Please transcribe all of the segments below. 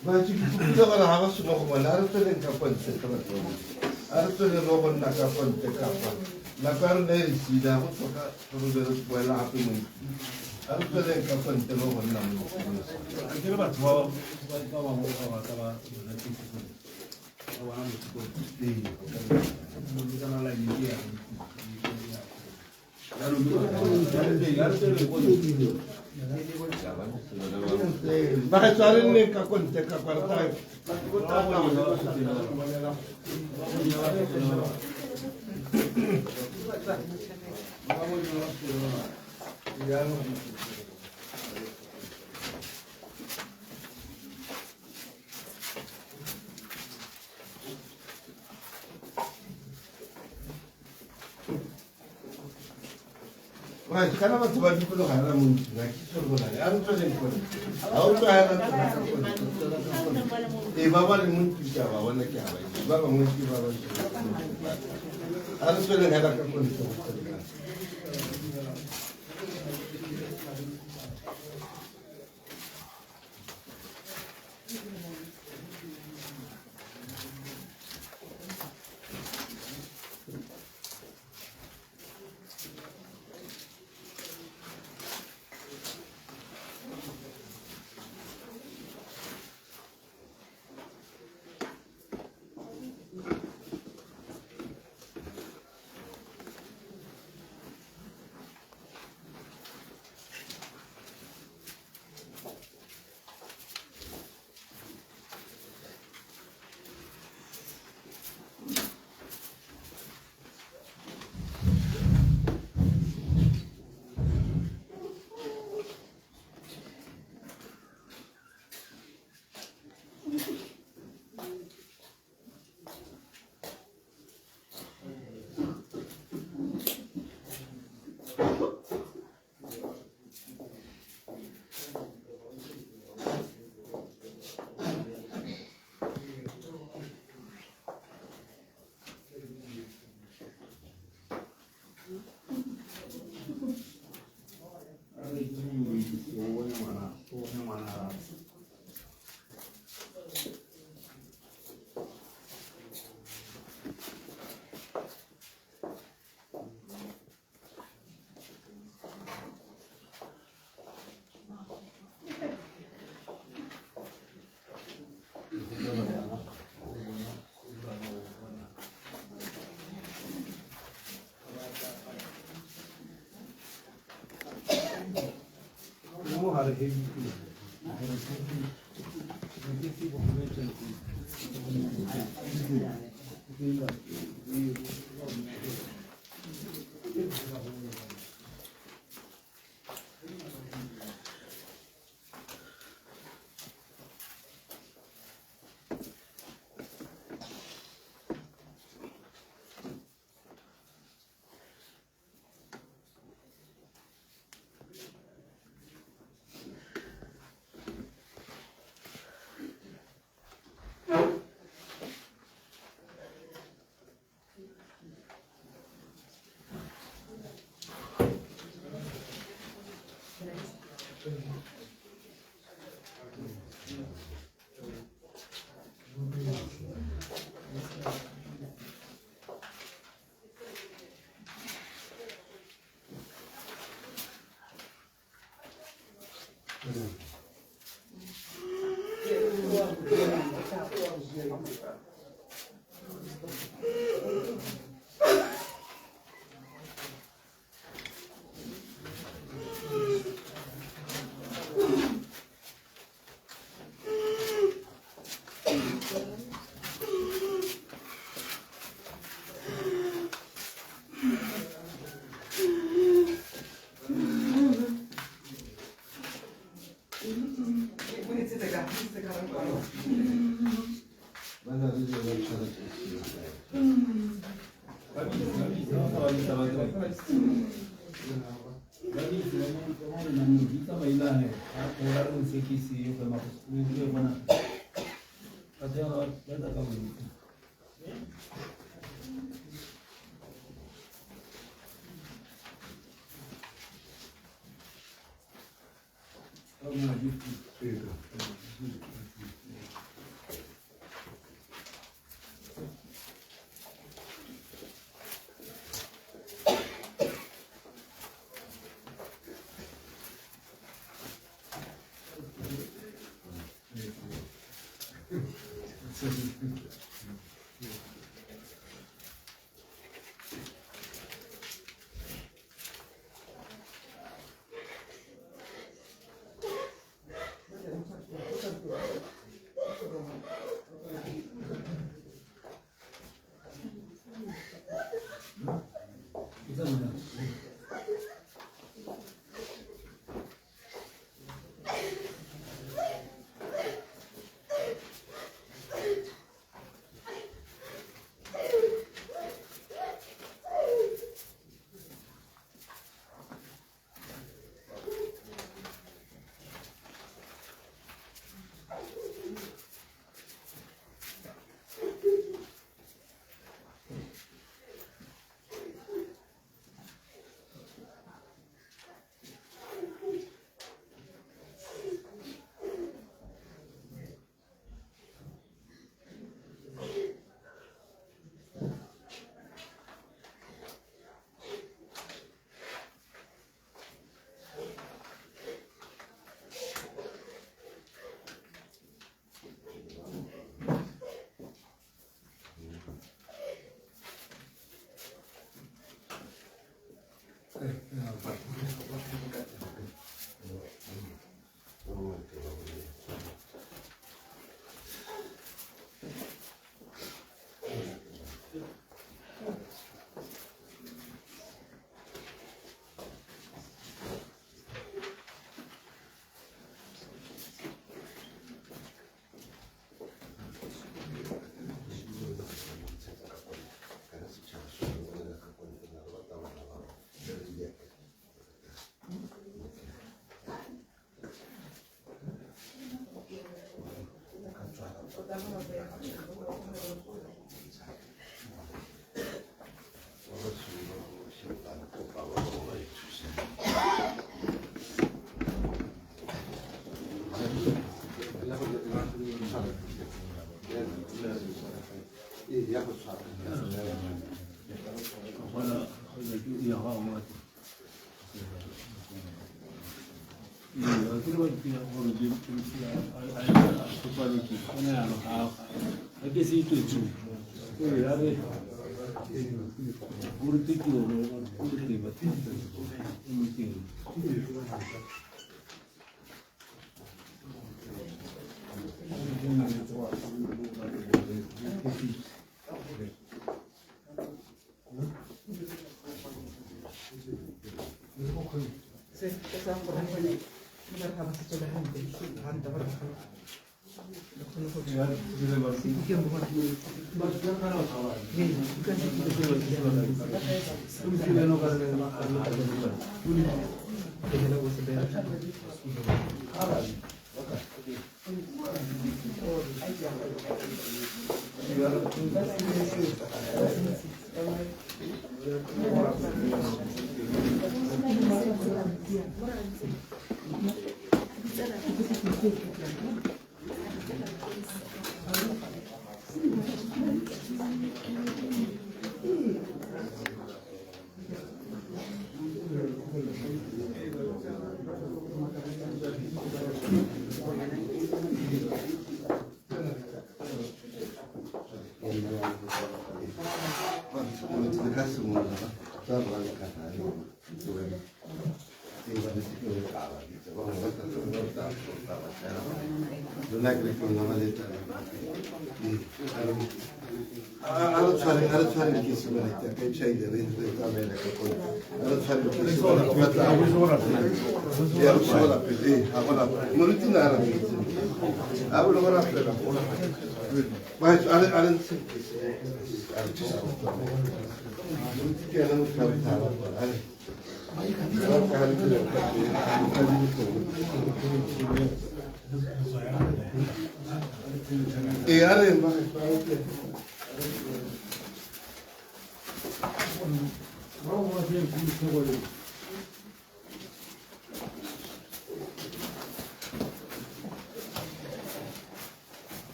Baju kita kalau hawas sudah kemana? Harus ada kapan setelah itu. Harus ada rohon nak kapan kapan. Nakar dari sida aku suka terus terus bola api mungkin. Harus ada kapan rohon namun. Akhirnya bah bawa bawa bukan lagi dia. Bahasa ini kakon teka partai. Wah, sekarang mah coba di pulau haram mungkin, nggak kisah pun ada. Harus ada yang pun. Aku tuh haram tuh nak pun. Bawa ni mungkin siapa, bawa nak siapa? Bawa mungkin bawa siapa? Harus ada yang haram pun.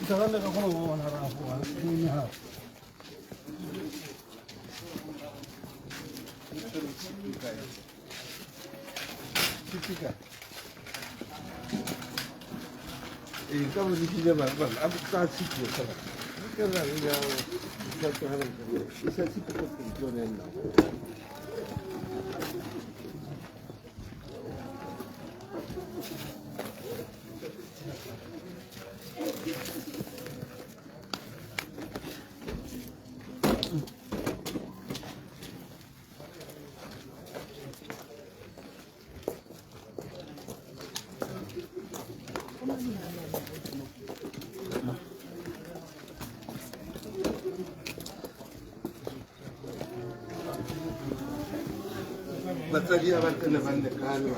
Dale ka kono mo na ra ko ni ha. Chica. Estamos diciendo mal, está sitio, ¿sabes? ¿Qué es la vida? Esa sí que funciona en la. Bateria vai ter levando de carro.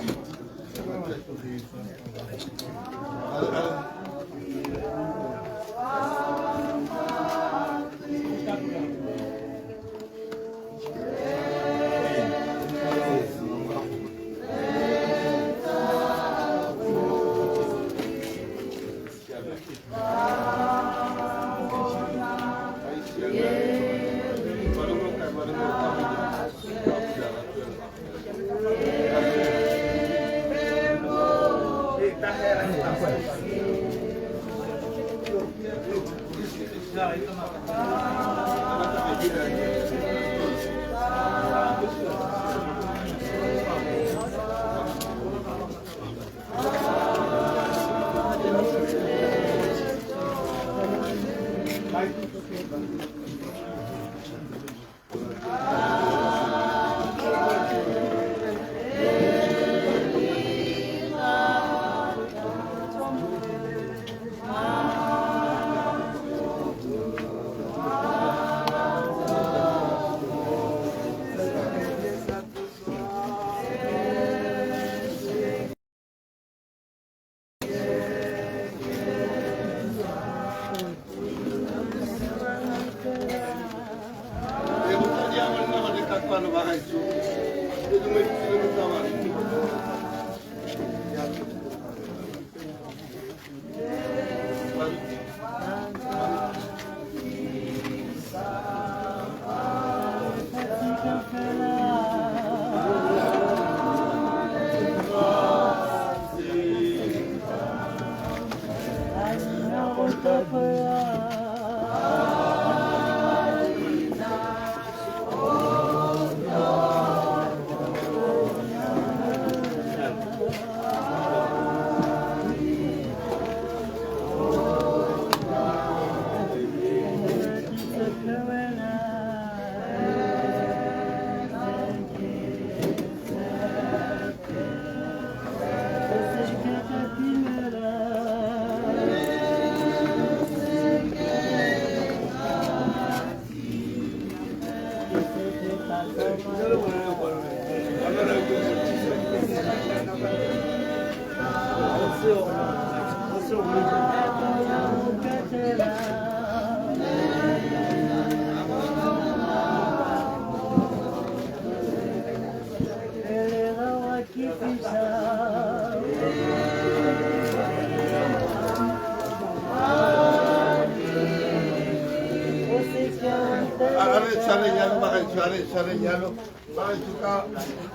Sarenyalo, ba chuka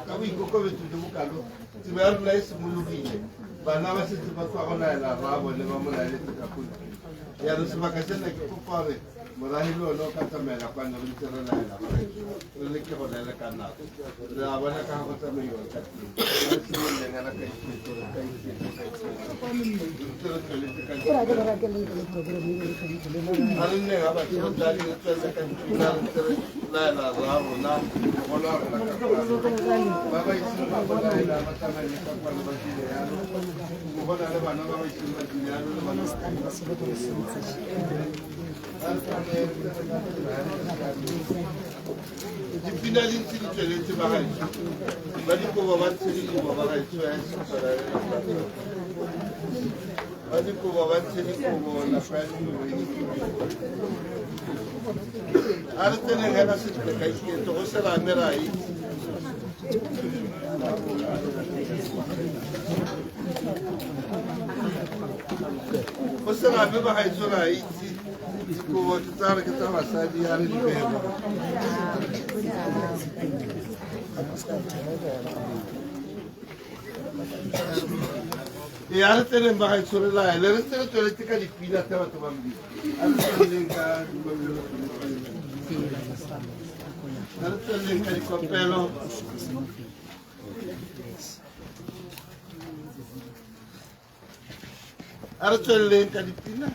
kawi ko betu bukalo. Tibar place mulubile. Bana basi tiba ko na la ba bo le ba mo na le tikapuna. Ya do se vacaciones que ko pare. Marahilo no kata mela cuando le tira la la le que poner la cana la buena caja kata me yo kati si le ngana kai alin ne aba to dali to la kan la la rabo na wala la baba isi baba la mata me ka kwa ba ki ya mo na le bana baba isi ba ki ya le bana di finali si di cele ti bagay bali ko babat si ko bagay tu es para bali ko babat si ko na fan arte ne gana si kai ki to sera mera hi Você vai vai sura aí ko tsara ka ta wasa di yare di be e yare tene ba sura la le reste to le tika di pila ta to bambi al lenga di bambi al lenga di copelo Arto lenga di pila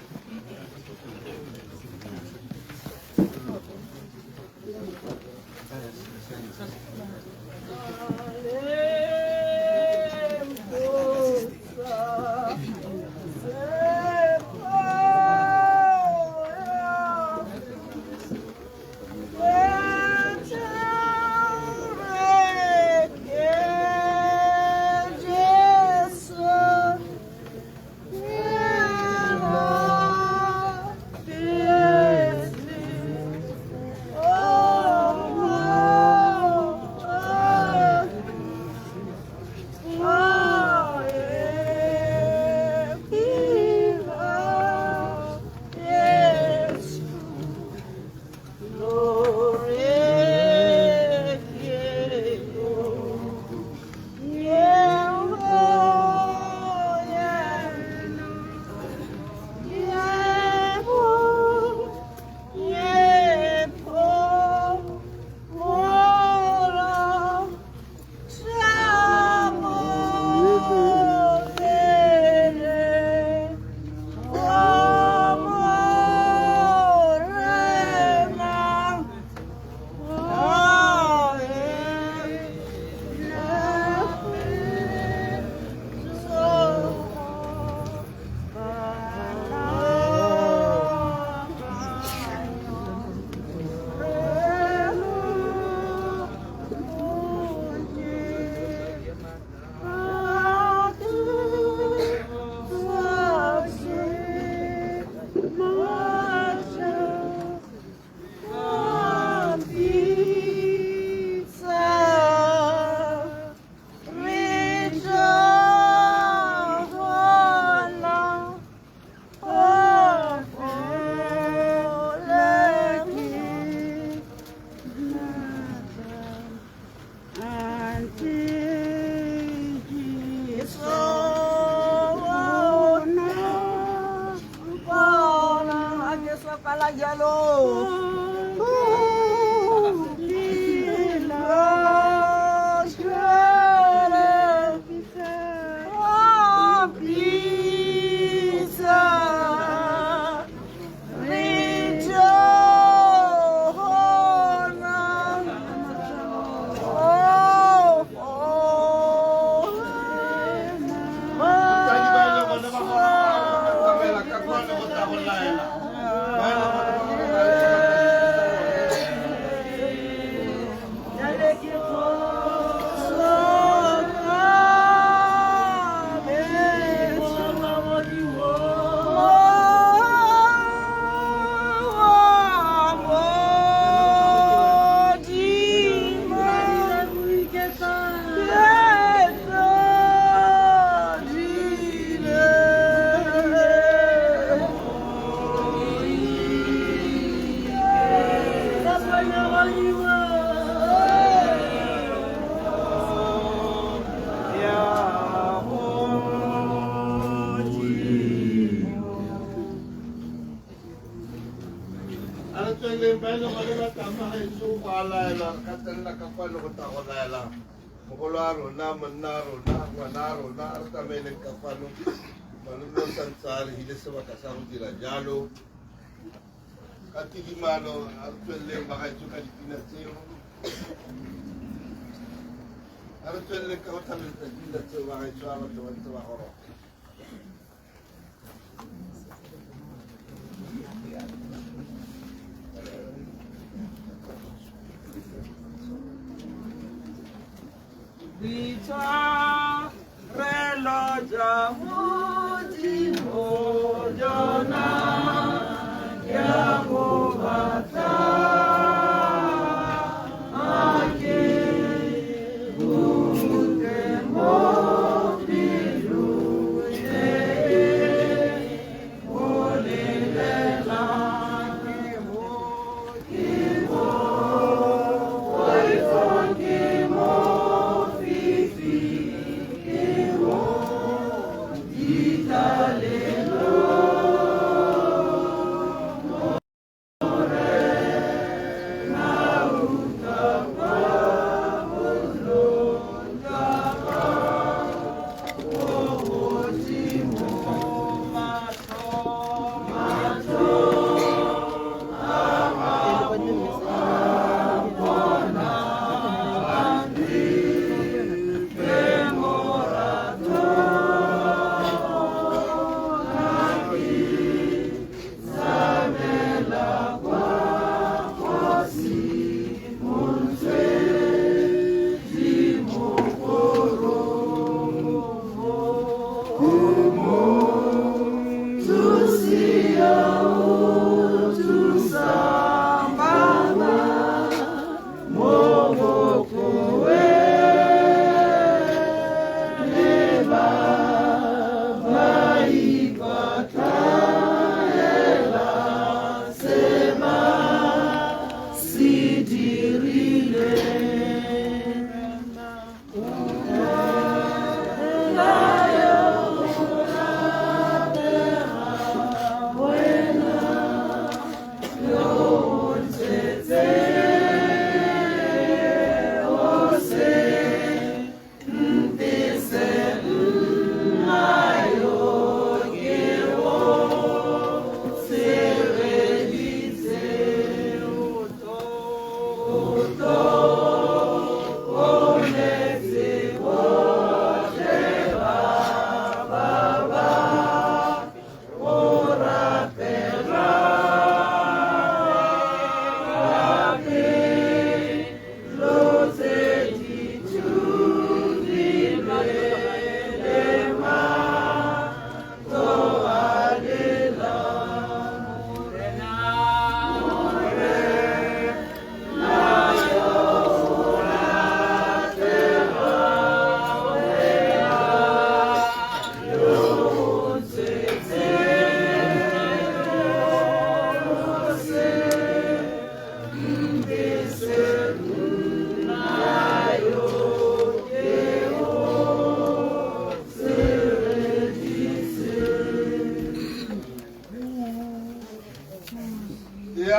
ala katan na kapano ko ta ko ala mukularo na manaro na manaro na arta melen kapano malulo sansari hile sa makasama dira jalo katigi malo artwelle baka juga di pinasiro artwelle ka hotel sa dinda sa baka suama tuwan sa bakoro Bicha relo jamuji mojona ya bobata ake buke mobilu olelela kimo kimo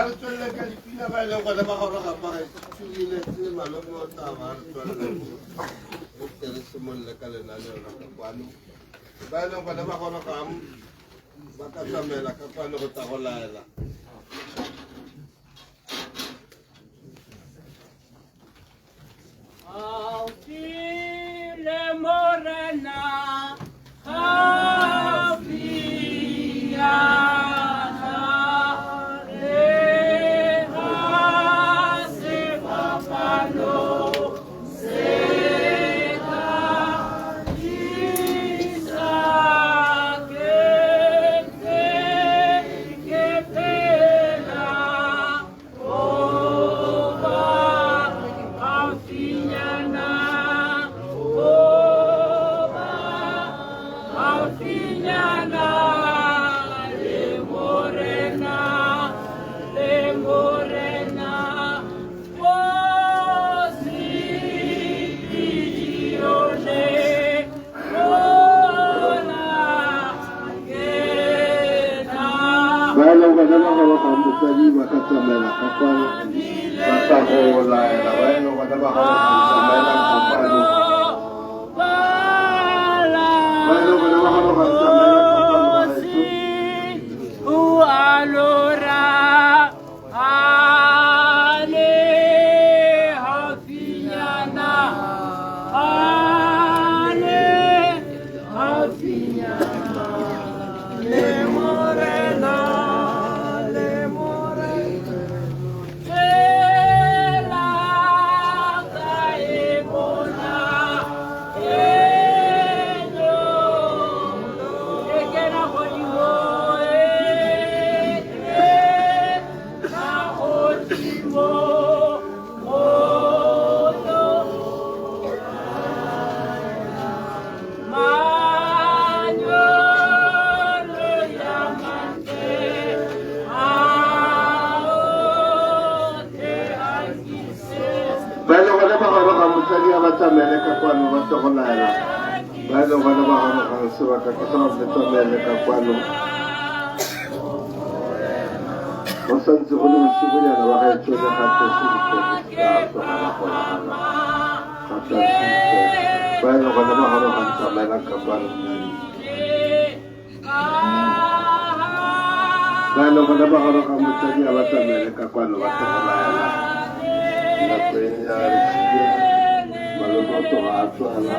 artwelle kalipina bailo kada bakoro ka pa chugile se malomo tama artwelle teres mon la kala na lo ka kwano bailo kada bakoro kam baka samela ka kwano ko ta kola la au file morena que mutari makatamela kapano matako la la bueno kada ba katamela kapano bueno kada ba katamela kapano alora ale hafinyana ale hafinyana le morena la caebona ello ekena hodimo Bueno, kada ba kamu tadi abata meleka kwano batakolala. Bueno, kada ba kamu suwa kakasama beto meleka kwano. Wasan zikuli msibunya na wakay chonya kate sinte kato kanakola kana. Kata sinte. Bueno, kada ba kamu meleka kwano. Bueno, kada ba kamu tadi abata meleka kwano batakolala. La peña malomoto ato ala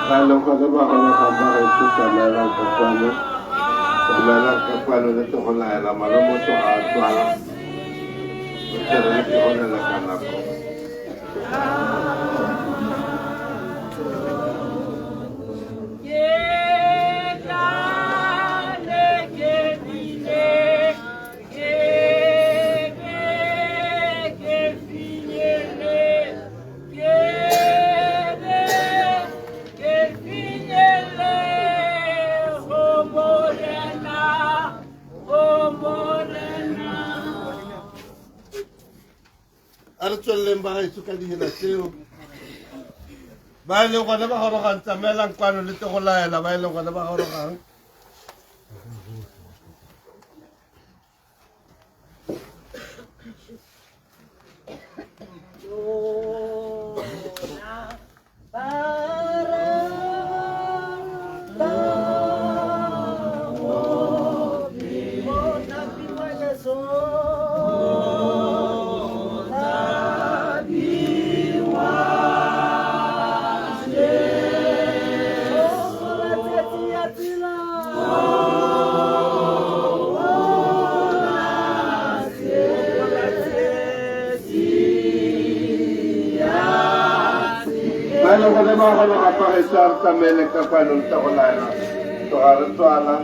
kalau kada ba kana kabare tu kamera kapano dito ko na ala malomoto ato ala pero dito ko na la kana ko Arto lemba itu kali hinaseo. Bailo kada ba horokan sa melang kwano dito ko la la bailo kada ba horokan. Bueno, podemos aparecer también el capano de Tabolana. Toda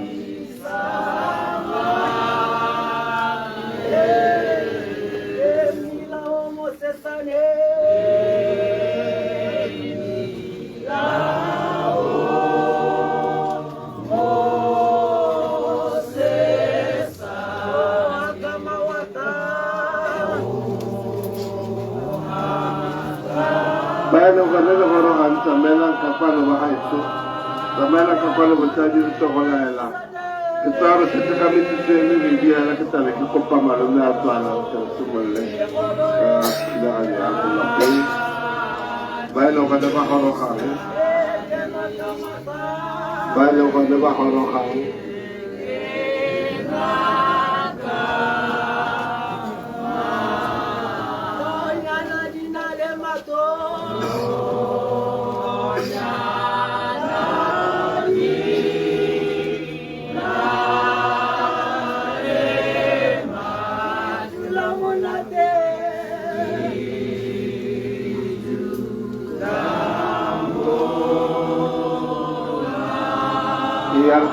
Bueno, cuando lo colocan, también la capano baja esto. También la capano está directo con la hela. Esto ahora se te cambia de mi vida, la que tal, que copa malo me ha dado, que lo sumarle. Bueno, cuando bajo roja, bueno, cuando bajo roja.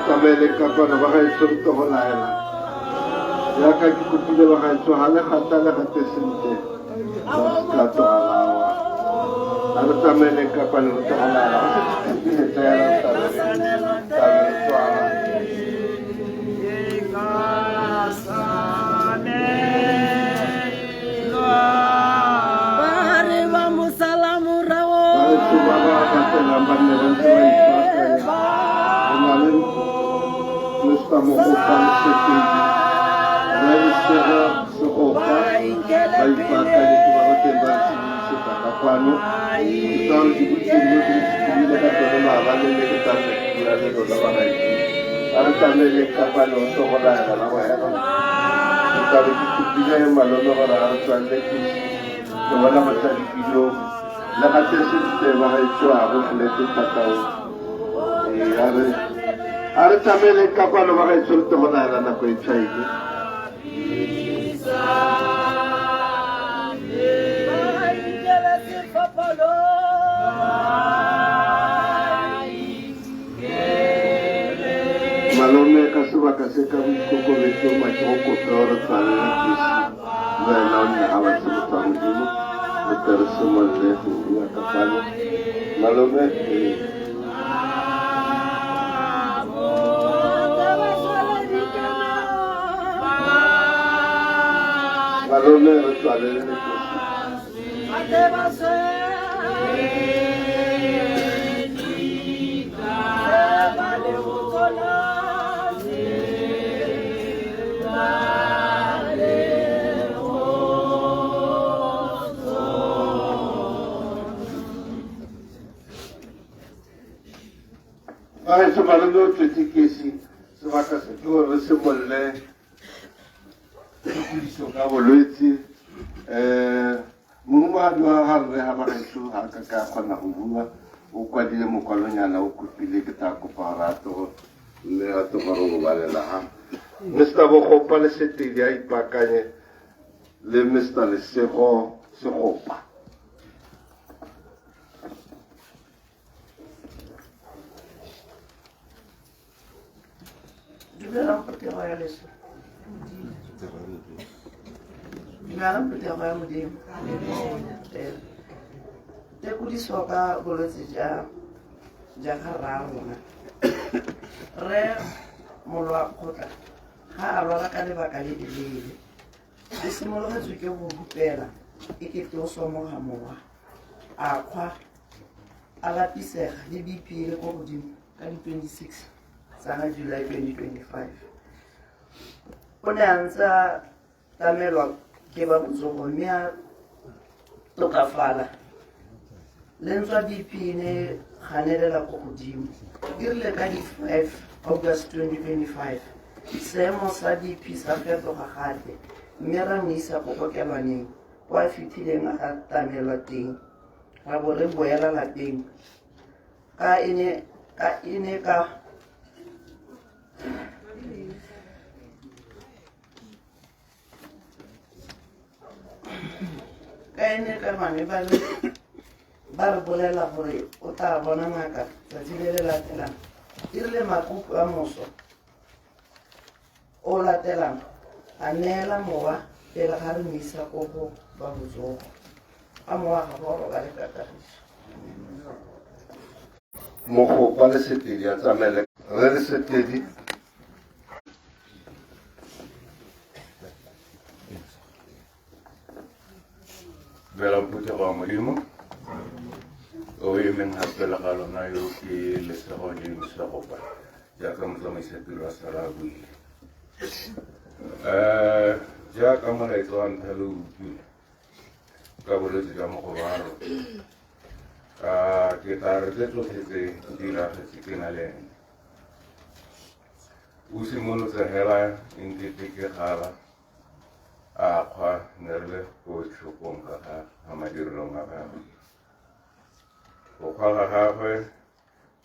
También el capano baja el surto con la hela. Ya que aquí cupide baja el suajale, jata la gente siente. Los platos al agua. Ano tamele kapal untuk anak-anak? Ini saya tamele suara. Pare vamos salamu rawo. Kalau cuma kata lambat dengan suara kemarin mesti mengumpulkan seti. Dari sekolah baik pakai itu orang tembak sita kapanu. Kita harus dibuat ini dekat dengan orang yang kita berada di dalam itu. Harus tamele kapal untuk orang yang lain. Kita harus juga yang malu orang harus lagi. Wala masali video nakatesi tema itu aku letu tahu are tamele kapal bagai sulto mana na ko chai malome kasuba kaseka ko leto macho ko tora tsale na na awal sebutang dulu terus semua ya kapal malome malome tsale ni Ay, sebenarnya itu tikisi, sebagai sebuah resepolnya, itu suka boluti, mungkin dua hal yang itu agak kena hubungan, ukah dia mukanya na ukupili kita kuparato, le atau baru balik lah. Mesti bawa kopal setiap ipakanya, le mesti le sekopa. Dibilang peti kaya lesu. Dibilang peti kaya mudim. Te kudi soka boleh jakarau na. Re mulwa kota. Ha alwala kali bakali dili. Disimolo ka zuke bubela. Ikito somo hamoa. Akwa ala pisera di BP le ko mudim kali 26. Sana July 2025. Unaanza tamelwa ke ba botsogo mme tokafala lentswa BP ne ganelela ko godimo dirile ka di 5 August 2025 seemo sa BP sa fetoga gape mme ra mo isa ko kokelwaneng kwa fitileng a ga tamelwa teng ra bo re boela lapeng ka ene ka ene ka mane ba re bolela gore o tla bona ngaka tsatsi le latelang dirile makuku a moso o latelang a neela mowa pele ga re mo isa ko go ba botsogo a mowa ga go roba le kakagiso Moko pale setedi ya tsamele re setedi Bela puti kwa mulimo o yemen hapela kalo na yo ki le sa ho ni sa ko pa ya ka mo tsamai se pira sala bui ja ka mo le to an thalu ka bo le ja mo ko ba que tarde lo que se tira se kinale usi mono se hela indi que hala kwa nerle ko chuponga ha amadirlo ngaka ko kwa ha he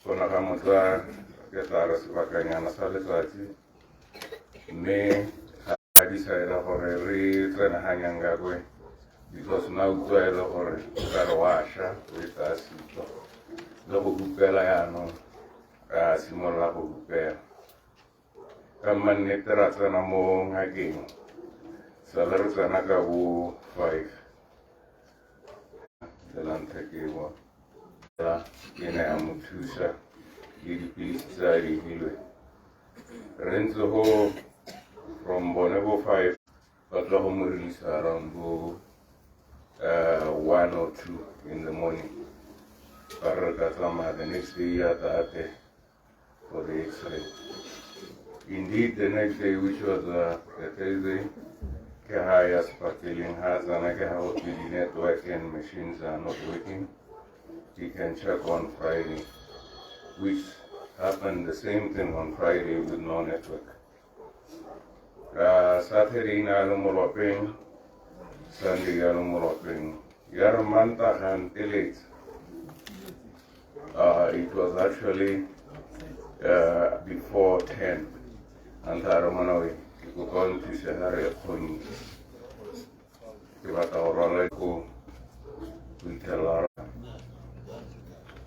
sona ka motsa ke tara sebakanya na sale tsatsi me ha di sa era gore re tsena hanyanga kwe because now tsela gore ka washa we ta sito lo go bupela ya no ka simolla go bupela ka manne tera tsena mo ngakeng Salar sana ka bu 5 Telantekewa. Ine Amutusha, Idipis Zari Hilwe. Renzo from Bonego 5, but Lahom release around 1 or 2 in the morning. Parakatama the next day for the X-ray. Indeed, the next day, which was a Thursday, Kahaya sparkling has and I have the network and machines are not working. You can check on Friday, which happened the same thing on Friday with no network. Saturday, Nalumoloping, Sunday, Nalumoloping. Yaramanta and Tillit. It was actually before 10. And Taramanawi, you go on to Sahara Koni.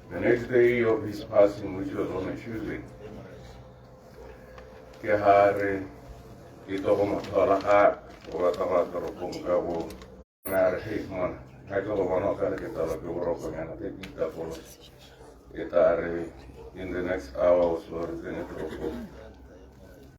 The next day of his passing, which was on a Tuesday, Kehare, Itohomatalaha, or Tamataro, Nar Hikman, I told one of the Kitala, and I take it up. In the next hour or so,